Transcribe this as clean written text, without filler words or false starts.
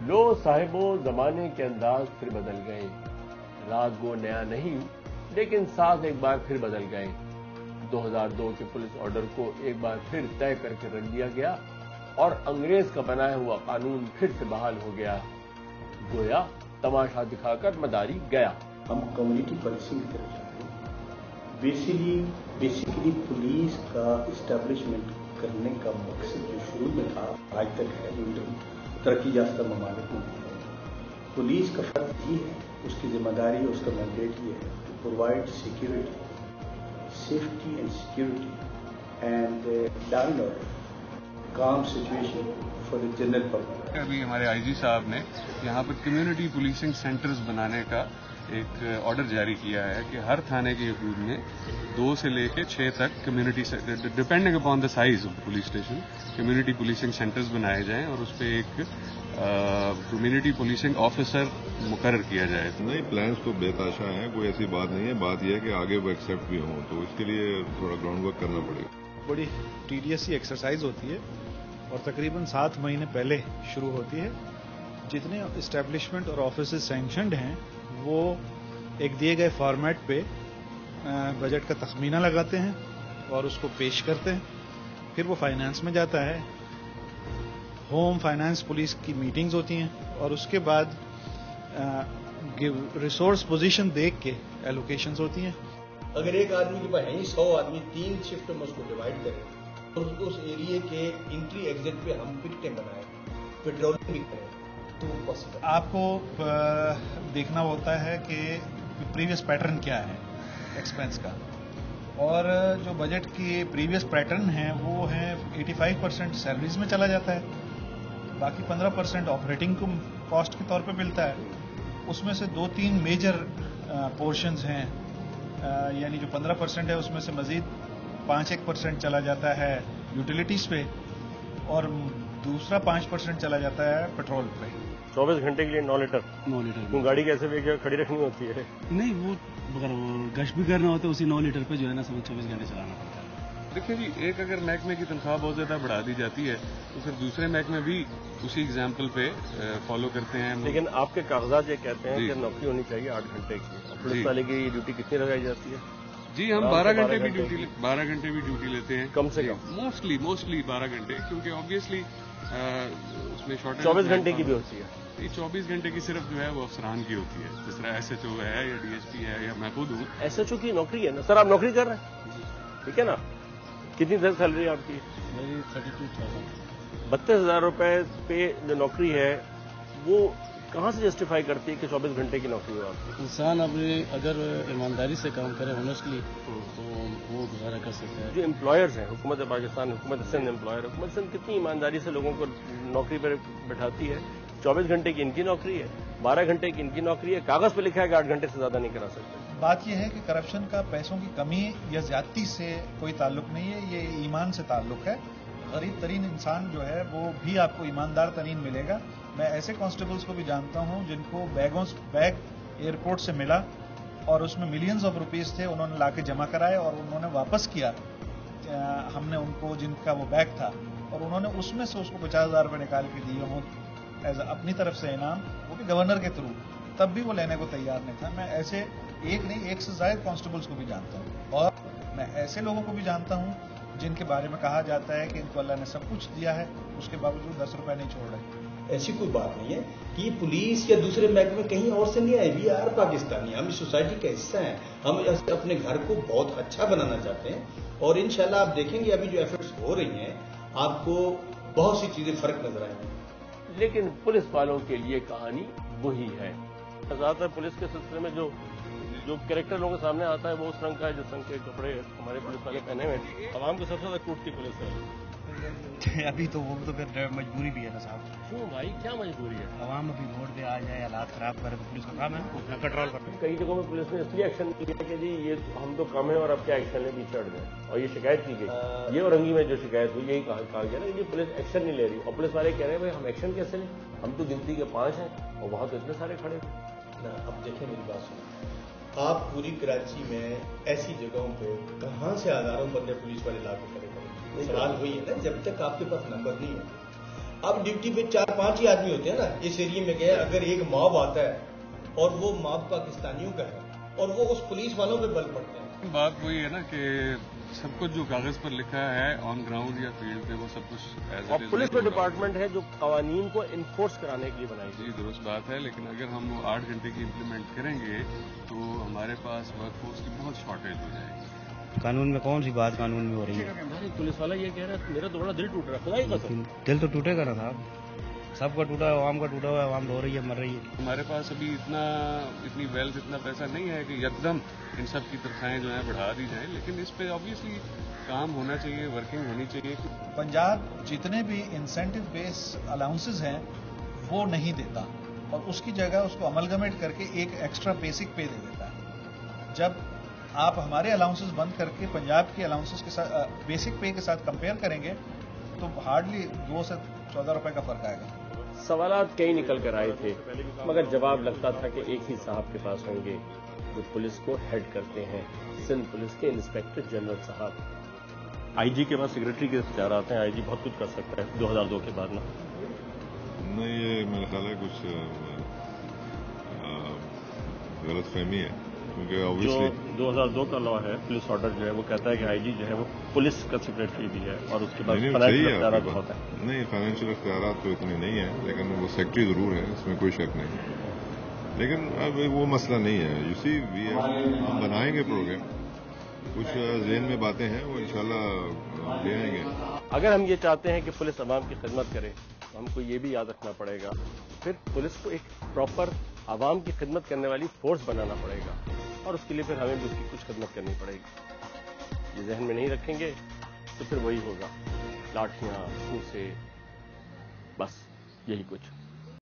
लो साहिबो जमाने के अंदाज फिर बदल गए, रात वो नया नहीं लेकिन साथ एक बार फिर बदल गए। 2002 के पुलिस ऑर्डर को एक बार फिर तय करके रख दिया गया और अंग्रेज का बनाया हुआ कानून फिर से बहाल हो गया। गोया तमाशा दिखाकर मदारी गया। हम कम्युनिटी पॉलिसिंग की तरफ जाते हैं। बेसिकली पुलिस का इस्टेब्लिशमेंट करने का मकसद जो शुरू में था आज तक है, तरक्की याफ्ता ममालिक में पुलिस का फर्ज ये है, उसकी जिम्मेदारी, उसका मैंडेट ये है to provide security, safety and security and law and order, calm situation for the general public. अभी हमारे आईजी साहब ने यहाँ पर कम्युनिटी पुलिसिंग सेंटर्स बनाने का एक ऑर्डर जारी किया है कि हर थाने के हदूद में 2 से लेकर 6 तक community, depending upon the size of police station, community policing centres बनाए जाएं और उस पर एक कम्युनिटी पुलिसिंग ऑफिसर मुकर्रर किया जाए। नहीं, प्लान्स तो बेताशा हैं, कोई ऐसी बात नहीं है। बात यह है कि आगे वो एक्सेप्ट भी हों, तो इसके लिए थोड़ा ग्राउंड वर्क करना पड़ेगा। बड़ी टीडियस सी एक्सरसाइज होती है और तकरीबन 7 महीने पहले शुरू होती है। जितने इस्टेब्लिशमेंट और ऑफिस सैंक्शनड हैं वो एक दिए गए फॉर्मेट पे बजट का तखमीना लगाते हैं और उसको पेश करते हैं। फिर वो फाइनेंस में जाता है, होम फाइनेंस पुलिस की मीटिंग्स होती हैं और उसके बाद रिसोर्स पोजीशन देख के एलोकेशंस होती हैं। अगर एक आदमी के पास है 100 आदमी, 3 शिफ्ट में उसको डिवाइड करें और उस एरिया के एंट्री एग्जिट पे हम पिकटें बनाएं, पेट्रोलिंग भी करें, तो वो पॉसिबल। आपको देखना होता है कि प्रीवियस पैटर्न क्या है एक्सपेंस का, और जो बजट की प्रीवियस पैटर्न है वो है 85% सैलरीज में चला जाता है, बाकी 15% ऑपरेटिंग कॉस्ट के तौर पे मिलता है। उसमें से 2-3 मेजर पोर्शंस हैं, यानी जो 15% है उसमें से मजीद 5-1% चला जाता है यूटिलिटीज पे और दूसरा 5% चला जाता है पेट्रोल पे। 24 घंटे के लिए 9 लीटर क्यों गाड़ी कैसे भी खड़ी रखनी होती है? नहीं, वो अगर गश्त भी करना होता है उसी 9 लीटर पे जो है ना 24 घंटे चलाना पड़ता है। देखिए जी, एक अगर महकमे की तनख्वाह बहुत ज्यादा बढ़ा दी जाती है तो फिर दूसरे महकमे भी उसी एग्जाम्पल पे फॉलो करते हैं। लेकिन आपके कागजात ये कहते हैं कि नौकरी होनी चाहिए 8 घंटे की। पुलिस वाले की ड्यूटी कितनी लगाई जाती है? जी, हम 12 घंटे भी ड्यूटी लेते हैं, कम से कम मोस्टली 12 घंटे, क्योंकि ऑब्वियसली उसमें शॉर्टेज 24 घंटे की भी होती है। 24 घंटे की सिर्फ जो है वो अफसरान की होती है, जिस तरह SHO है या DSP है या मैं खुद हूँ। SHO की नौकरी है ना सर, आप नौकरी कर रहे हैं, ठीक है ना? कितनी सैलरी है आपकी? मेरी 32,000। 32,000 रुपए पे जो नौकरी है वो कहाँ से जस्टिफाई करती है कि 24 घंटे की नौकरी हो आपकी? इंसान अपने अगर ईमानदारी से काम करे ऑनेस्टली तो वो गुजारा कर सकता है। जो एम्प्लॉयर्स हैं, हुकूमत पाकिस्तान, हुकूमत सिंध एम्प्लॉयर, हुकूमत सिंध कितनी ईमानदारी से लोगों को नौकरी पर बैठाती है। 24 घंटे की इनकी नौकरी है, 12 घंटे की इनकी नौकरी है, कागज पे लिखा है कि 8 घंटे से ज्यादा नहीं करा सकते। बात यह है कि करप्शन का पैसों की कमी या ज्यादती से कोई ताल्लुक नहीं है, ये ईमान से ताल्लुक है। गरीब तरीन इंसान जो है वो भी आपको ईमानदार तरीन मिलेगा। मैं ऐसे कांस्टेबल्स को भी जानता हूं जिनको बैग एयरपोर्ट से मिला और उसमें मिलियंस ऑफ रुपीस थे, उन्होंने लाके जमा कराए और उन्होंने वापस किया। हमने उनको, जिनका वो बैग था, और उन्होंने उसमें से उसको 50,000 रुपये निकाल के दिए हों एज अपनी तरफ से इनाम, वो भी गवर्नर के थ्रू, तब भी वो लेने को तैयार नहीं था। मैं ऐसे एक से ज्यादा कांस्टेबल्स को भी जानता हूँ और मैं ऐसे लोगों को भी जानता हूँ जिनके बारे में कहा जाता है कि इनको अल्लाह ने सब कुछ दिया है, उसके बावजूद 10 रुपए नहीं छोड़ रहे। ऐसी कोई बात नहीं है कि पुलिस या दूसरे महकमे कहीं और से नहीं आए। वी आर पाकिस्तानी, हम इस सोसाइटी का हिस्सा हैं। हम अपने घर को बहुत अच्छा बनाना चाहते हैं और इंशाल्लाह आप देखेंगे अभी जो एफर्ट्स हो रही हैं आपको बहुत सी चीजें फर्क नजर आएंगी। लेकिन पुलिस वालों के लिए कहानी वही है। ज्यादातर पुलिस के सिलसिले में जो कैरेक्टर लोगों के सामने आता है वो उस रंग का है जिस रंग के कपड़े हमारे पुलिस वाले पहने हुए हैं। आवाम को सबसे ज्यादा कूटती पुलिस है। अभी तो वो तो फिर मजबूरी भी है ना साहब। क्यों भाई, क्या मजबूरी है? आवाम अभी वोट दे आ जाए, हालात खराब करे तो पुलिस का काम है अपना कंट्रोल करना। कई जगहों में पुलिस ने इसलिए एक्शन लिया कि जी ये हम तो कम है और अब क्या एक्शन ले, पीछे हट गए और ये शिकायत की गई। ये औरंगी में जो शिकायत हुई यही कहा गया ना कि पुलिस एक्शन नहीं ले रही और पुलिस वाले कह रहे हैं भाई हम एक्शन कैसे लें, हम तो गिनती के 5 हैं और वहां तो इतने सारे खड़े थे। अब देखें मेरी बात सुनो, आप पूरी कराची में ऐसी जगहों पे कहां से हजारों बंदे पुलिस वाले लाके खड़े करेंगे? सवाल वही है ना, जब तक आपके पास नंबर नहीं होंगे। अब ड्यूटी पे 4-5 ही आदमी होते हैं ना इस एरिया में गए, अगर एक मॉब आता है और वो मॉब पाकिस्तानियों का है और वो उस पुलिस वालों पे बल पड़ते हैं। बात वही है ना कि सब कुछ जो कागज पर लिखा है ऑन ग्राउंड या फील्ड पे वो सब कुछ एज और पुलिस में डिपार्टमेंट है जो कानून को इन्फोर्स कराने के लिए बनाई गई। जी दुरुस्त बात है, लेकिन अगर हम 8 घंटे की इम्प्लीमेंट करेंगे तो हमारे पास वर्क फोर्स की बहुत शॉर्टेज हो जाएगी। कानून में कौन सी बात कानून में हो रही है? हमारे पुलिस वाला ये कह रहा है मेरा तो बड़ा दिल टूट रहा है, खुदाई कसम। दिल तो टूटेगा ना साहब, सबका टूटा है, आवाम का टूटा हुआ है, आवाम रो रही है, मर रही है। हमारे पास अभी इतनी वेल्थ, इतना पैसा नहीं है कि यकदम इन सब की तनख्वाहें जो है बढ़ा दी जाएं, लेकिन इस पे ऑब्वियसली काम होना चाहिए, वर्किंग होनी चाहिए। पंजाब जितने भी इंसेंटिव बेस अलाउंसेस हैं वो नहीं देता और उसकी जगह उसको अमलगमेट करके एक एक्स्ट्रा बेसिक पे दे देता है। जब आप हमारे अलाउंसेस बंद करके पंजाब के अलाउंसेस के साथ बेसिक पे के साथ कंपेयर करेंगे तो हार्डली 2 से 14 रुपए का फर्क आएगा। सवालात कई निकल कर आए थे, मगर जवाब लगता था कि एक ही साहब के पास होंगे जो पुलिस को हेड करते हैं, सिंध पुलिस के इंस्पेक्टर जनरल साहब। आईजी के पास सेक्रेटरी के इख्तियार आते हैं, आईजी बहुत कुछ कर सकता है 2002 के बाद ना। नहीं, ये मेरे ख्याल है कुछ गलतफहमी है, क्योंकि जो ऑब्वियसली 2002 का लॉ है, पुलिस ऑर्डर जो है वो कहता है कि आईजी जो है वो पुलिस का सेक्रेटरी भी है और उसके बाद सही फाइनेंशियल है इख्तियार आपकी होता बात। है। नहीं, फाइनेंशियल इख्तियार तो इतने नहीं है, लेकिन वो सेक्रेटरी जरूर है, इसमें कोई शक नहीं। लेकिन अब वो मसला नहीं है। यू सी हम बनाएंगे प्रोग्राम, कुछ ज़हन में बातें हैं वो इंशाल्लाह ले आएंगे। अगर हम ये चाहते हैं कि पुलिस आवाम की खिदमत करे तो हमको ये भी याद रखना पड़ेगा, फिर पुलिस को एक प्रॉपर आवाम की खिदमत करने वाली फोर्स बनाना पड़ेगा और उसके लिए फिर हमें भी उसकी कुछ खिदमत करनी पड़ेगी। ये जहन में नहीं रखेंगे तो फिर वही होगा, लाठियां, घूंसे, बस यही कुछ।